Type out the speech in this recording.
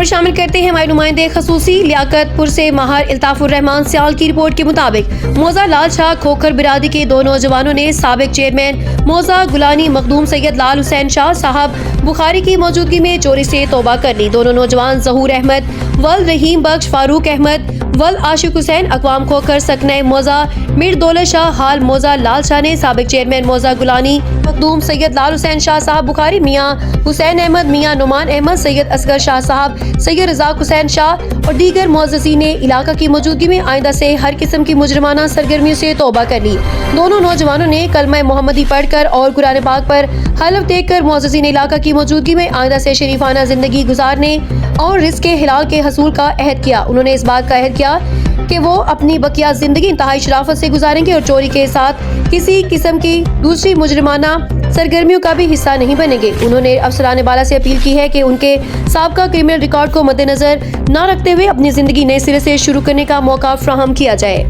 خبر شامل کرتے ہیں ہمارے نمائندے خصوصی لیاقت پور سے ماہر الطاف الرحمان سیال کی رپورٹ کے مطابق موزہ لال شاہ کھوکھر برادری کے دو نوجوانوں نے سابق چیئرمین موزہ گلانی مخدوم سید لال حسین شاہ صاحب بخاری کی موجودگی میں چوری سے توبہ کر لی۔ دونوں نوجوان ظہور احمد ول رحیم بخش فاروق احمد ول عاشق حسین اقوام کھوکھر سکنہ موزہ میر دولت شاہ حال موزہ لال شاہ نے سابق چیئرمین موزہ گلانی مخدوم سید لال حسین شاہ صاحب بخاری، میاں حسین احمد، میاں نعمان احمد، سید اصغر شاہ صاحب، سید رزاق حسین شاہ اور دیگر معززین علاقہ کی موجودگی میں آئندہ سے ہر قسم کی مجرمانہ سرگرمیوں سے توبہ کر لی۔ دونوں نوجوانوں نے کلمہ محمدی پڑھ کر اور قرآن پاک پر حلف دے کر معززین علاقہ کی موجودگی میں آئندہ سے شریفانہ زندگی گزارنے اور رزق حلال کے حصول کا عہد کیا۔ انہوں نے اس بات کا عہد کیا کہ وہ اپنی بقیہ زندگی انتہائی شرافت سے گزاریں گے اور چوری کے ساتھ کسی قسم کی دوسری مجرمانہ سرگرمیوں کا بھی حصہ نہیں بنیں گے۔ انہوں نے افسران بالا سے اپیل کی ہے کہ ان کے سابقہ کرمنل ریکارڈ کو مد نظر نہ رکھتے ہوئے اپنی زندگی نئے سرے سے شروع کرنے کا موقع فراہم کیا جائے۔